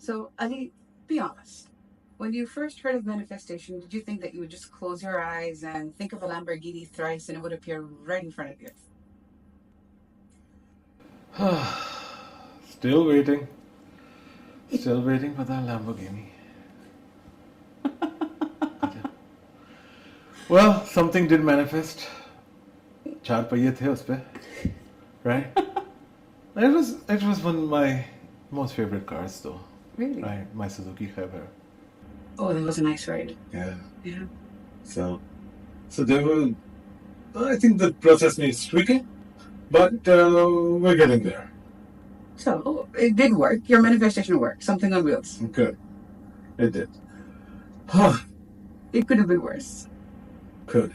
So, Ali, be honest. When you first heard of manifestation, did you think that you would just close your eyes and think of a Lamborghini thrice and it would appear right in front of you? Still waiting. Still waiting for that Lamborghini. Well, something did manifest. चार पहिए थे उस पे, right? It was one of my most favorite cars though. Really? Right, my Suzuki Khyber. Oh, that was a nice ride. Yeah. Yeah. So there were. I think the process needs tweaking, but we're getting there. So, it did work. Your manifestation worked. Something on wheels. Good. It did. It could have been worse. Could.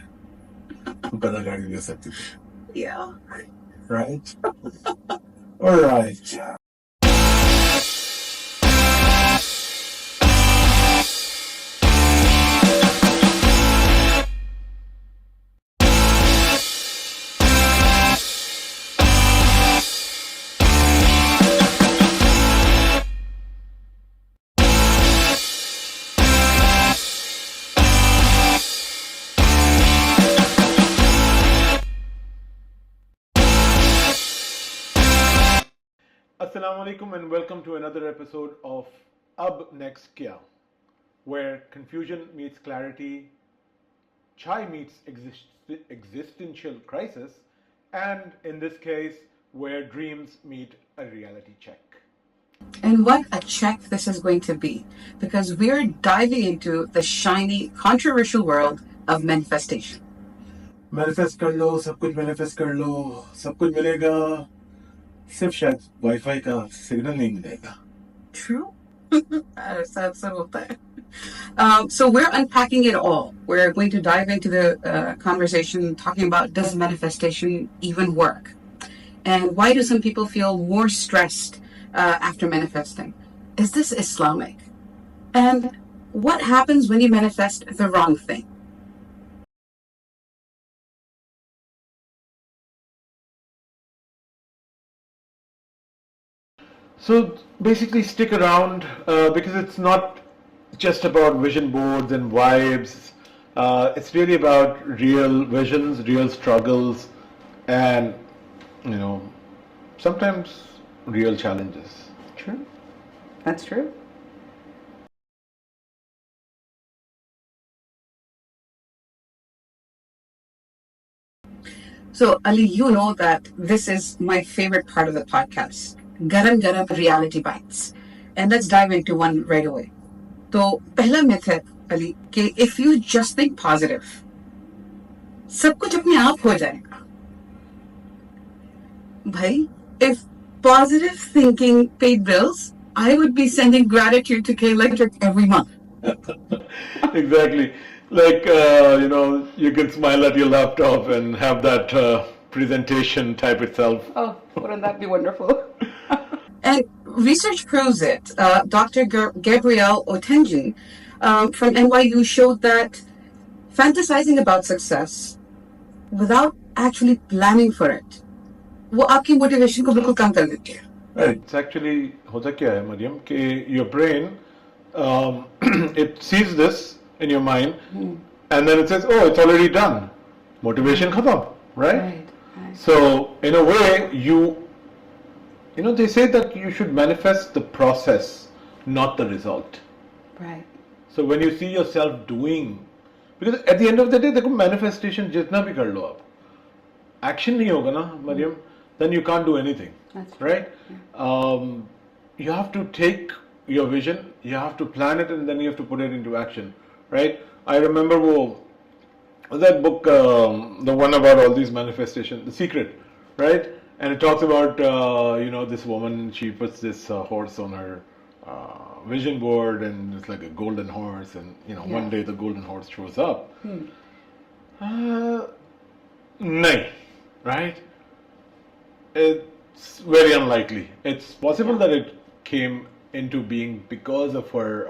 Better गाड़ी ले सकती थी. Yeah. Right. All right. Assalamu alaikum and welcome to another episode of Ab Next Kya, where confusion meets clarity, chai meets existential crisis, and in this case, where dreams meet a reality check. And what a check this is going to be, because we're diving into the shiny, controversial world of manifestation. Manifest कर लो, सब कुछ manifest कर लो, सब कुछ मिलेगा, सिर्फ शायद wifi का सिग्नल नहीं मिलेगा. True. ऐसा होता है. So we're unpacking it all. We're going to dive into the conversation talking about, does manifestation even work? And why do some people feel more stressed after manifesting? Is this Islamic? And what happens when you manifest the wrong thing? So basically stick around because it's not just about vision boards and vibes. It's really about real visions, real struggles, and sometimes real challenges. True. That's true. So, Ali, you know that this is my favorite part of the podcast. Garam Garam Reality Bites. And let's dive into one right away. So, पहला myth है, Ali, कि if you just think positive, सब कुछ अपने आप हो जाएगा. Bhai, if positive thinking paid bills, I would be sending gratitude to K Electric every month. Exactly. Like, you can smile at your laptop and have that presentation type itself. Oh, wouldn't that be wonderful? And research proves it. Dr. Gabrielle Otenji from NYU showed that fantasizing about success without actually planning for it, वो आपकी motivation को बिल्कुल कम कर देती है. Right. It's actually होता क्या है मरियम कि your brain it sees this in your mind and then it says, oh, it's already done. Motivation khatam, right? So in a way they say that you should manifest the process, not the result. Right. So when you see yourself doing, because at the end of the day, देखो manifestation जितना भी कर लो आप, action नहीं होगा ना Maryam, then you can't do anything. That's right? You have to take your vision, you have to plan it, and then you have to put it into action, right? I remember that book, the one about all these manifestations, The Secret, right? And it talks about this woman. She puts this horse on her vision board, and it's like a golden horse. And one day the golden horse shows up. No, right? It's very unlikely. It's possible that it came into being because of her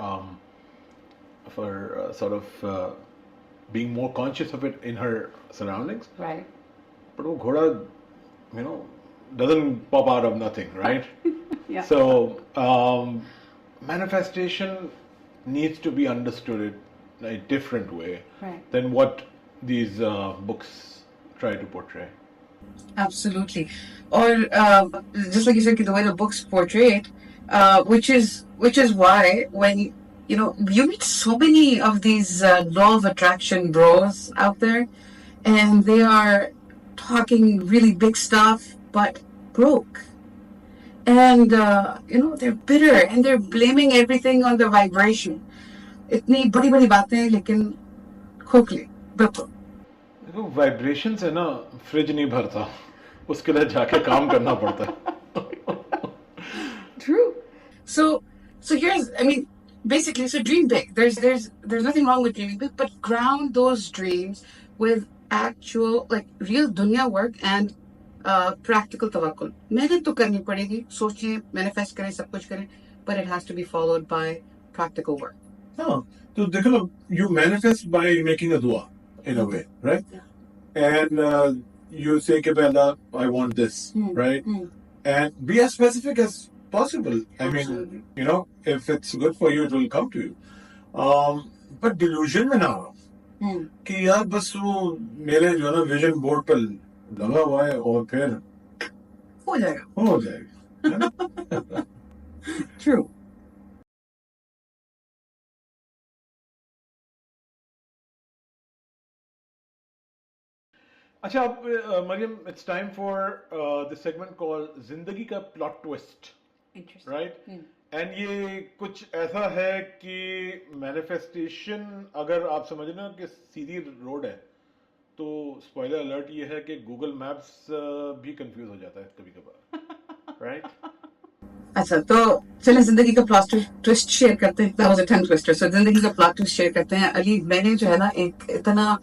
being more conscious of it in her surroundings. Right. But वो घोड़ा, doesn't pop out of nothing, right? Yeah. So manifestation needs to be understood in a different way Right. than what these books try to portray. Absolutely. Or just like you said, the way the books portray it, which is why when you meet so many of these law of attraction bros out there, and they are talking really big stuff, but broke. And they're bitter and they're blaming everything on the vibration. इतनी बड़ी बड़ी बातें लेकिन खोखले बिल्कुल. देखो vibration से ना फ्रिज नहीं भरता, उसके लिए जाके काम करना पड़ता है. True. So here's, I mean, basically, so dream big. There's nothing wrong with dreaming big, but ground those dreams with actual, like, real dunya work and practical tawakkul. मेहनत तो करनी पड़ेगी, सोचें, manifest करें, सब कुछ करें, but it has to be followed by practical work. हाँ, तो देखो ना, you manifest by making a dua in a way, right? And you say कि Allah, I want this, right? And be as specific as possible. I mean, Absolutely. if it's good for you, it will come to you. But delusion में ना हो कि यार बस वो मेरे जो है ना विजन बोर्ड पर लगा हुआ है और फिर हो जाएगा. हो जाएगा, है ना? True. अच्छा अब Maryam, it's time for the segment called जिंदगी का plot twist, Interesting. right? And ये कुछ ऐसा है कि manifestation अगर आप समझ लें कि सीधी रोड है, तो स्पॉइलर अलर्ट ये है कि गूगल मैप्स भी कंफ्यूज हो जाता है कभी कभार, राइट? अच्छा, तो चलें जिंदगी का प्लॉट ट्विस्ट शेयर करते हैं. That was a tongue twister. So जिंदगी का प्लॉट ट्विस्ट शेयर करते हैं. अली, मैंने जो है ना एक इतना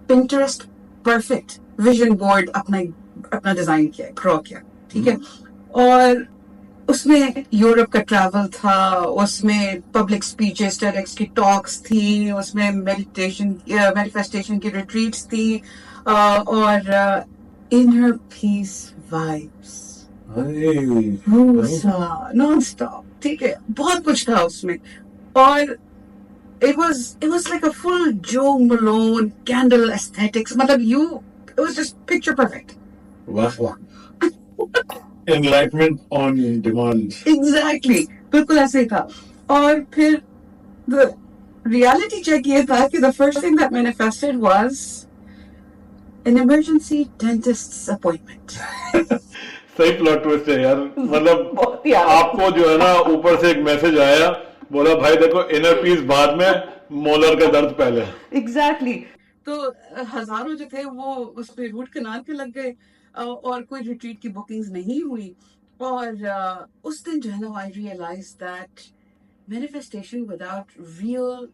Pinterest परफेक्ट विजन बोर्ड अपना डिजाइन किया, ड्रॉ किया, ठीक है. और उसमें यूरोप का ट्रैवल था, उसमें पब्लिक स्पीचेस, टेडक्स की टॉक्स थी, उसमें मैनिफेस्टेशन की रिट्रीट्स थी, और inner peace vibes non stop, ठीक है. बहुत कुछ था उसमें. और it was like a full Joe Malone candle aesthetics. It was just picture perfect. वाह, enlightenment on demand. Exactly. बिल्कुल ऐसे ही था. और फिर the reality check ये था कि the first thing that manifested was an emergency dentist's appointment. सही प्लॉट ट्विस्ट है यार. मतलब बहुत ही आगे. आपको जो है ना ऊपर से एक मैसेज आया, बोला भाई देखो इनर पीस बाद में, मोलर का दर्द पहले. Exactly. तो हजारों जो थे वो उस पे रूट कनाल के लग गए, और कोई रिट्रीट की बुकिंग्स नहीं हुई. और उस दिन जो है ना, I realise that manifestation without real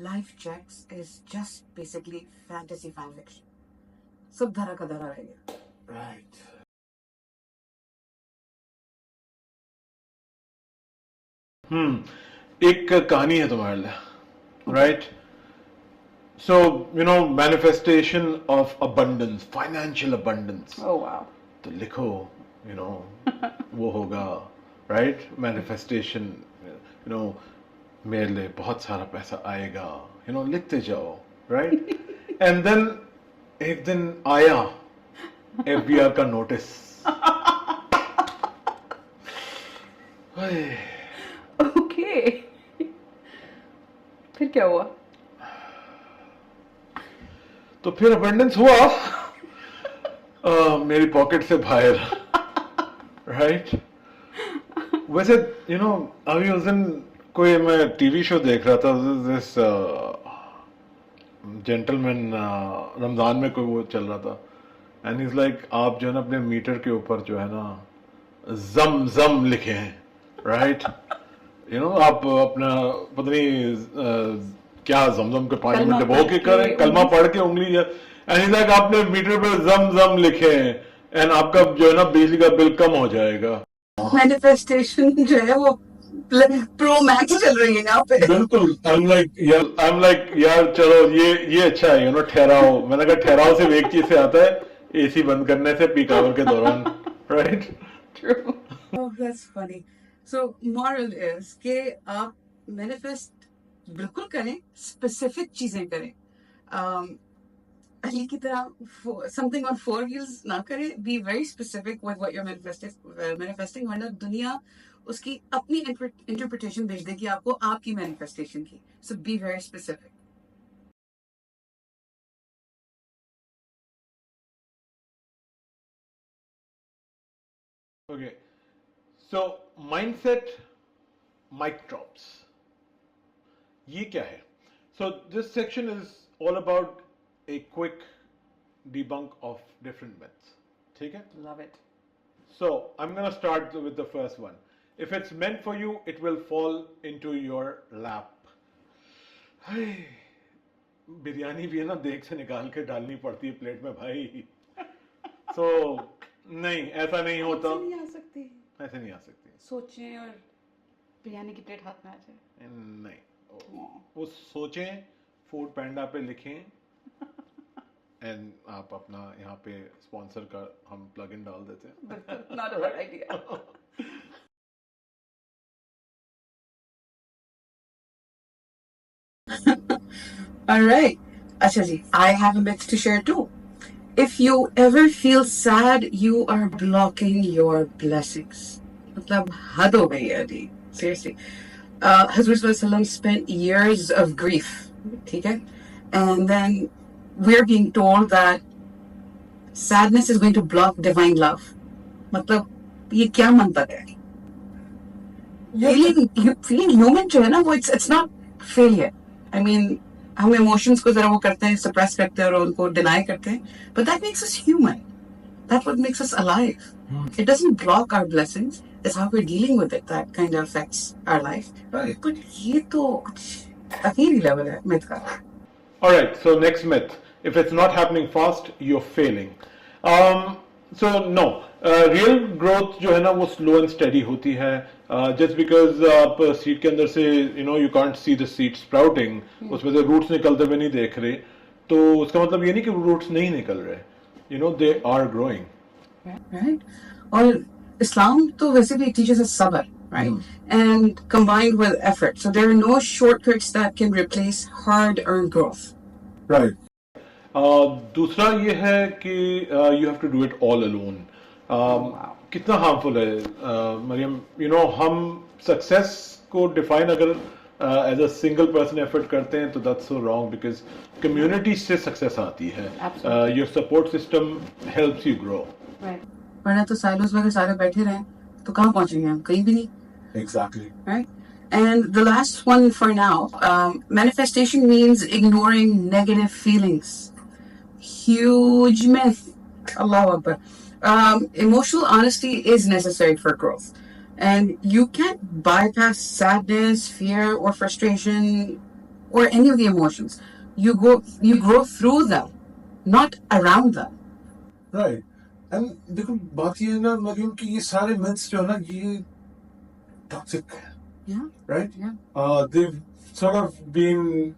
life checks is just basically fantasy fan fiction. सब धरा का धरा रह गया. Right. एक कहानी है तुम्हारे लिए, right? So, manifestation of abundance, financial abundance. Oh wow. तो लिखो, वो होगा, right? Manifestation, मेरे लिए बहुत सारा पैसा आएगा, लिखते जाओ, right? And then एक दिन आया FBR का नोटिस. Okay. फिर क्या हुआ? तो फिर अबंडेंस हुआ मेरी पॉकेट से बाहर, राइट? वैसे अभी उस दिन कोई मैं टीवी शो देख रहा था, दिस जेंटलमैन, रमजान में कोई वो चल रहा था, एंड इज लाइक आप जो है ना अपने मीटर के ऊपर जो है ना जम जम लिखे हैं, राइट? आप अपना पता नहीं क्या जमजम के पानी में डुबो के करें, कलमा पढ़ के उंगली, एंड लाइक आपने मीटर पे जम जम लिखे हैं, एंड आपका जो है ना बिजली का बिल कम हो जाएगा. मैनिफेस्टेशन जो है वो प्रो मैक्स चल रही है यहाँ पे. बिल्कुल. I'm like यार चलो ये अच्छा है, ठहराओ. मैंने कहा ठहराओ सिर्फ एक चीज से आता है, एसी बंद करने से, पीक आवर के दौरान, right? True. Oh, that's funny. So moral is कि आप manifest बिल्कुल करें, specific चीजें करें. Um, अली की तरह something on four wheels ना करें. Be very specific with what you're manifesting. वरना दुनिया उसकी अपनी interpretation भेज देगी आपको आपकी manifestation की. So be very specific. Okay, so mindset mic drops. ये क्या है? So this section is all about a quick debunk of different myths. ठीक है? Love it. So I'm gonna start with the first one. If it's meant for you, it will fall into your lap. हाय, बिरयानी भी है ना देख से निकाल के डालनी पड़ती है प्लेट में भाई. So नहीं, ऐसा नहीं होता. ऐसे नहीं आ सकती. ऐसे नहीं आ सकती. सोचें और बिरयानी की प्लेट हाथ में आ जाए. नहीं, वो सोचें, फूड पैंडा पे लिखें एंड आप अपना यहाँ पे स्पॉन्सर का हम प्लग इन डाल देते हैं. Not a bad idea. All right. Acha ji, I have a myth to share too. If you ever feel sad, you are blocking your blessings. मतलब हद हो गई है जी. Seriously. Hazrat Sallallahu spent years of grief. ठीक है? And then we're being told that sadness is going to block divine love. मतलब ये क्या मंतक है? Feeling human जो है ना वो it's not failure. I mean हम emotions को जरा वो करते हैं suppress करते हैं और उनको deny करते हैं, but that makes us human. That's what makes us alive. It doesn't block our blessings. It's how we're dealing with it that kind of affects our life. Right. But ये तो कुछ अखीरी level है myth का. Alright, so next myth. If it's not happening fast, you're failing. So no, real growth जो है ना वो slow and steady होती है. Just because आप सीड के अंदर से you can't see the seed sprouting, उसमें से roots निकलते हुए नहीं देख रहे, तो उसका मतलब ये नहीं कि roots नहीं निकल रहे. They are growing. Right? और Islam तो वैसे भी teaches us sabr, right? And combined with effort. So there are no shortcuts that can replace hard-earned growth. Right. दूसरा ये है कि you have to do it all alone. कितना harmful है मरियम. हम सक्सेस को डिफाइन अगर as a single person effort करते हैं तो that's so wrong because community से सक्सेस आती है. Your support system helps you grow. वरना तो सालों वगैरह सारे बैठे रहे तो कहाँ पहुंचेंगे हम? कहीं भी नहीं. Exactly. Right? And the last one for now, manifestation means ignoring negative feelings. Huge myth. Allahu Akbar. Emotional honesty is necessary for growth. And you can't bypass sadness, fear, or frustration, or any of the emotions. You grow through them, not around them. Right. And देखो बात ये है ना मरियम कि ये सारे myths जो है ना ये toxic है. Yeah. Right? Yeah. They've sort of been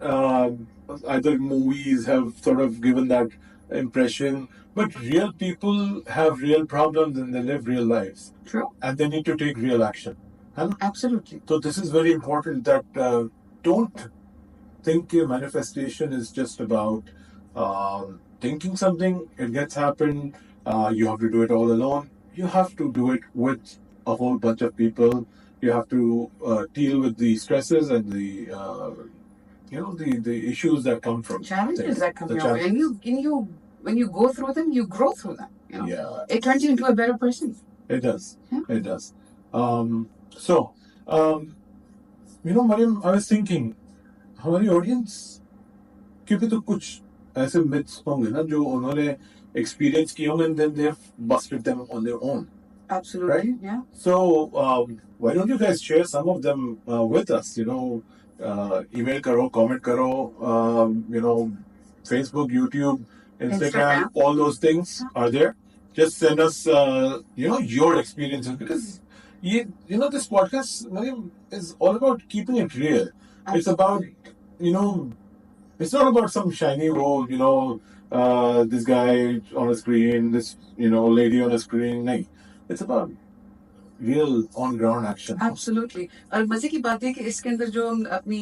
either movies have sort of given that impression, but real people have real problems and they live real lives. True. And they need to take real action. Huh? Absolutely. So this is very important that don't think your manifestation is just about thinking something, it gets happened, you have to do it all alone. You have to do it with a whole bunch of people. You have to deal with the stresses and the the issues that come from challenges things. that come The your way. And when you go through them, you grow through them. Yeah. It turns you into a better person. It does. Yeah. It does. Mariam, I was thinking, हमारी audience क्योंकि तो कुछ ऐसे myths होंगे ना जो उन्होंने experience किए होंगे and then they've busted them on their own. Absolutely. Right? Yeah. So why don't you guys share some of them with us? Email karo, comment karo, Facebook, YouTube, Instagram, all those things are there. Just send us, your experiences because this podcast, Mariam, is all about keeping it real. Absolutely. It's about, it's not about some shiny role, this guy on a screen, this, lady on a screen. No. It's about real on ground action. Absolutely. और मजे की बात है कि इसके अंदर जो हम अपनी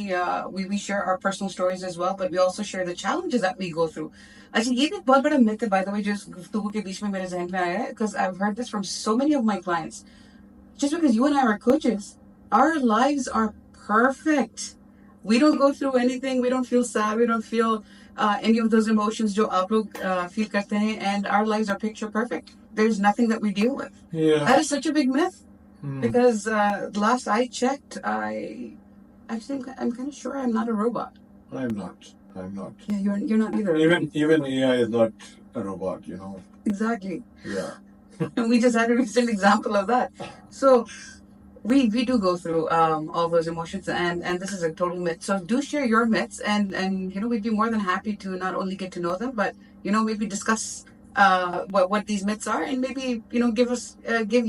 we share our personal stories as well, but we also share the challenges that we go through. अच्छा ये भी एक बहुत बड़ा myth है by the way, जो इस गुफ्तगू के बीच में मेरे जहन में आया है, because I've heard this from so many of my clients. Just because you and I are coaches, our lives are perfect. We don't go through anything. We don't feel sad. We don't feel any of those emotions जो आप लोग feel करते हैं, and our lives are picture perfect. There's nothing that we deal with. Yeah. That is such a big myth. Because last I checked, I think I'm kind of sure I'm not a robot. I'm not. Yeah, you're not either. Even AI is not a robot, you know. Exactly. Yeah. And we just had a recent example of that. So we do go through all those emotions, and this is a total myth. So do share your myths, and we'd be more than happy to not only get to know them, but maybe discuss what these myths are, and maybe give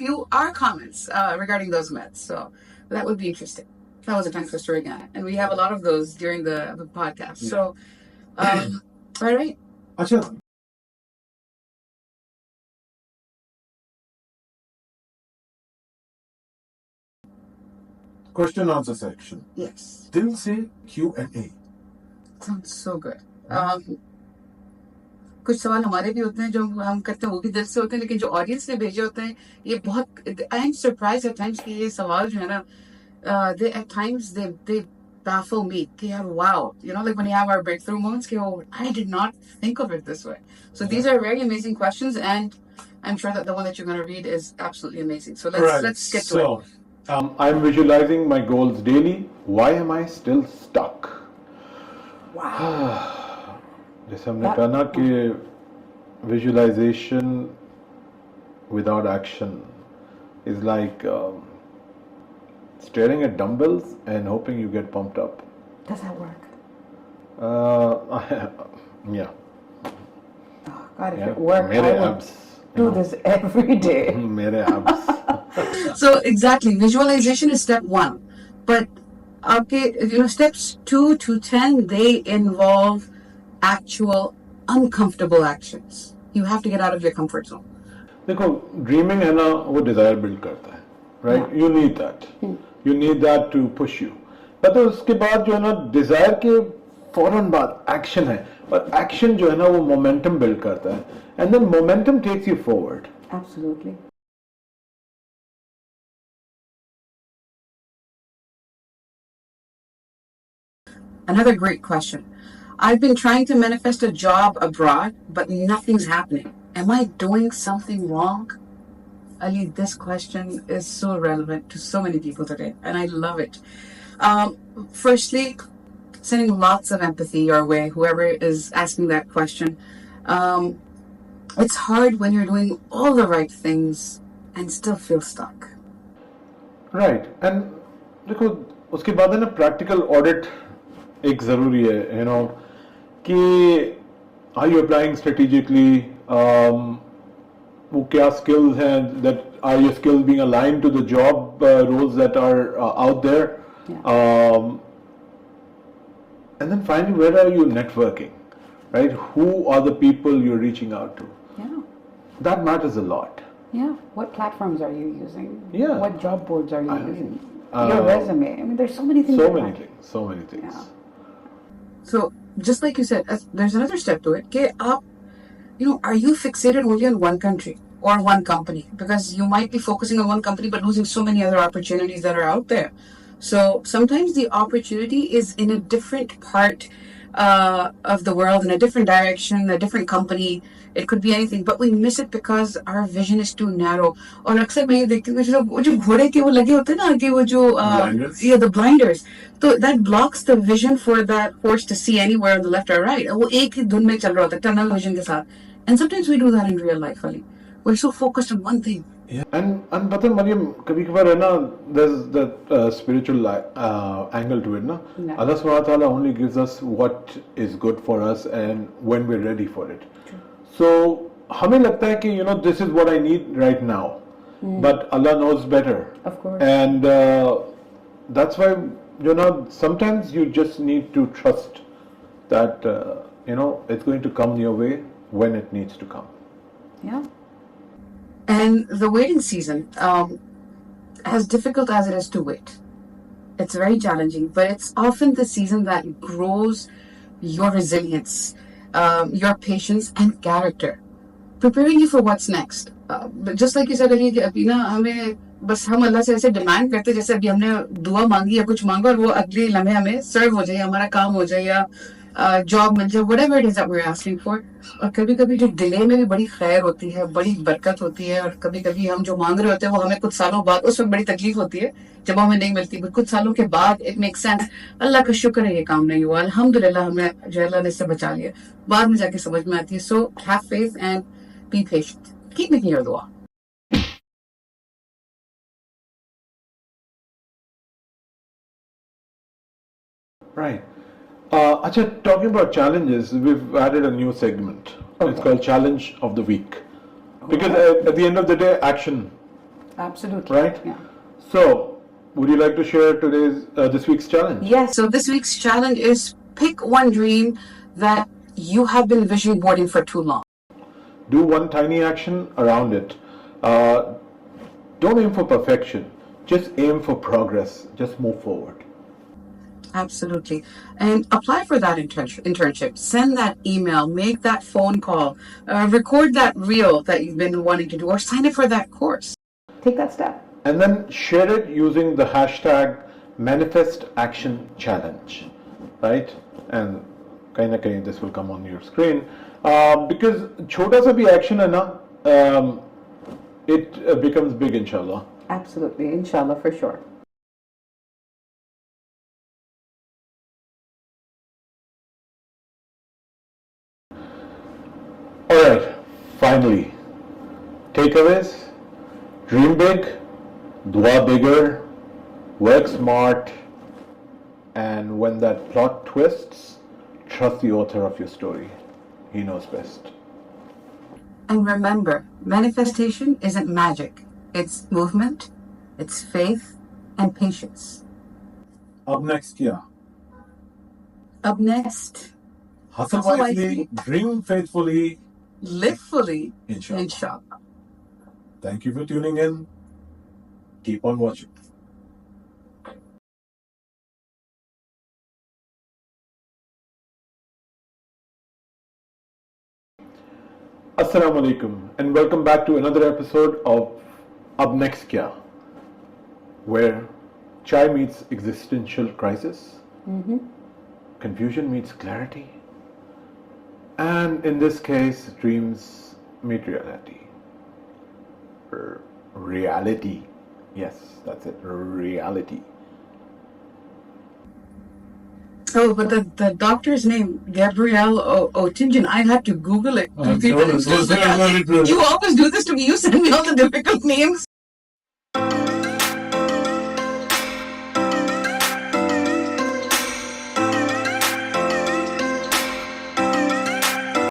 you our comments regarding those myths. So that would be interesting. That was a tongue twister again, and we have a lot of those during the podcast. So all right. Acha. Question answer section. Yes. Didn't say Q&A. Sounds so good. कुछ सवाल हमारे भी होते हैं जो हम करते हैं, वो भी दिल से होते हैं, लेकिन जो ऑडियंस ने भेजे होते हैं ये बहुत I am surprise at times कि ये सवाल जो है ना they at times they baffle me कि यार wow, like when you have our breakthrough moments कि oh I did not think of it this way. So these are very amazing questions, and I'm sure that the one that you're going to read is absolutely amazing. So let's get to it. I'm visualizing my goals daily. Why am I still stuck? Wow. जैसे हमने कहा ना कि visualization without action is like staring at dumbbells and hoping you get pumped up. Does that work? Yeah. Oh God, if Yeah. it worked, I would abs, do this every day. mere abs. So exactly, visualization is step 1, but okay, steps 2 to 10 they involve actual uncomfortable actions. You have to get out of your comfort zone. देखो dreaming है ना वो desire build करता है, right? You need that, you need that to push you, but उसके बाद जो है ना डिजायर के फौरन बाद एक्शन है, और एक्शन जो है ना वो मोमेंटम बिल्ड करता है, and then momentum takes you forward. Absolutely. Another great question. I've been trying to manifest a job abroad, but nothing's happening. Am I doing something wrong? Ali, this question is so relevant to so many people today, and I love it. Firstly, sending lots of empathy your way, whoever is asking that question. It's hard when you're doing all the right things and still feel stuck. Right. And देखो उसके बाद है ना practical audit एक जरूरी है, कि are you applying strategically, वो क्या skills हैं, that are your skills being aligned to the job roles that are out there. Yeah. And then finally, where are you networking, right? Who are the people you're reaching out to? Yeah. That matters a lot. Yeah. What platforms are you using? Yeah. What job boards are you using? Your resume. I mean, there's so many things. So many things. Yeah. So, just like you said, there's another step to it. Are you fixated only on one country or one company? Because you might be focusing on one company but losing so many other opportunities that are out there. So sometimes the opportunity is in a different part of the world, in a different direction, a different company. It could be anything, but we miss it because our vision is too narrow. और अक्सर मैं ये देखती हूँ वो जो घोड़े के वो लगे होते हैं ना आगे वो जो the blinders. So that blocks the vision for that horse to see anywhere on the left or right. वो एक ही धुन में चल रहा होता है tunnel vision के साथ. And sometimes we do that in real life, Ali. We're so focused on one thing. Yeah. And पता है मरियम कभी कभार है ना there's that spiritual angle to it ना. Yeah. Allah subhanahu wa ta'ala only gives us what is good for us and when we're ready for it. True. So हमें लगता है कि this is what I need right now, but Allah knows better. Of course. And that's why sometimes you just need to trust that it's going to come your way when it needs to come. Yeah. And the waiting season, as difficult as it is to wait, it's very challenging, but it's often the season that grows your resilience, your patience, and character, preparing you for what's next. But just like you said earlier, कि अभी ना हमें बस हम अल्लाह से ऐसे demand करते जैसे अभी हमने दुआ मांगी या कुछ मांगा और वो अगले लम्हे हमें सर्व हो जाए, हमारा काम हो जाए या जॉब मिल जाए, whatever it is that we're asking for. और कभी कभी जो डिले में भी बड़ी खैर होती है, बड़ी बरकत होती है, और कभी कभी हम जो मांग रहे होते हैं वो हमें कुछ सालों बाद उसमें बड़ी तकलीफ होती है जब हमें नहीं मिलती, कुछ सालों के बाद इट मेक सेंस. अल्लाह का शुक्र है ये काम नहीं हुआ, अल्हम्दुलिल्लाह हमें जो अल्लाह ने इससे बचा लिया, बाद में जाके समझ में आती है. So have faith and be patient. Keep making your dua. Right. Acha, talking about challenges, we've added a new segment. It's called Challenge of the Week. Because at the end of the day, action. Absolutely. Right? Yeah. So, would you like to share this week's challenge? Yes. So this week's challenge is pick one dream that you have been vision boarding for too long. Do one tiny action around it. Don't aim for perfection. Just aim for progress. Just move forward. Absolutely. And apply for that internship. Send that email, make that phone call, record that reel that you've been wanting to do, or sign up for that course. Take that step. And then share it using the hashtag Manifest Action Challenge. Right? And kahin na kahin this will come on your screen. Because chota sa bhi action hai na, it becomes big, inshallah. Absolutely. Inshallah, for sure. Alright, finally, takeaways: dream big, dua bigger, work smart, and when that plot twists, trust the author of your story. He knows best. And remember, manifestation isn't magic. It's movement, it's faith, and patience. Up next, yeah. Up next, Hustle wisely, dream faithfully, live fully, inshallah. inshallah. Thank you for tuning in. Keep on watching. Assalamu alaikum and welcome back to another episode of Ab Next Kya, where chai meets existential crisis, confusion meets clarity, and in this case, dreams meet reality. Reality. Yes, that's it. Reality. Oh, but the doctor's name, Gabrielle Otinjan, I had to Google it. You always You always do this to me. You send me all the difficult names.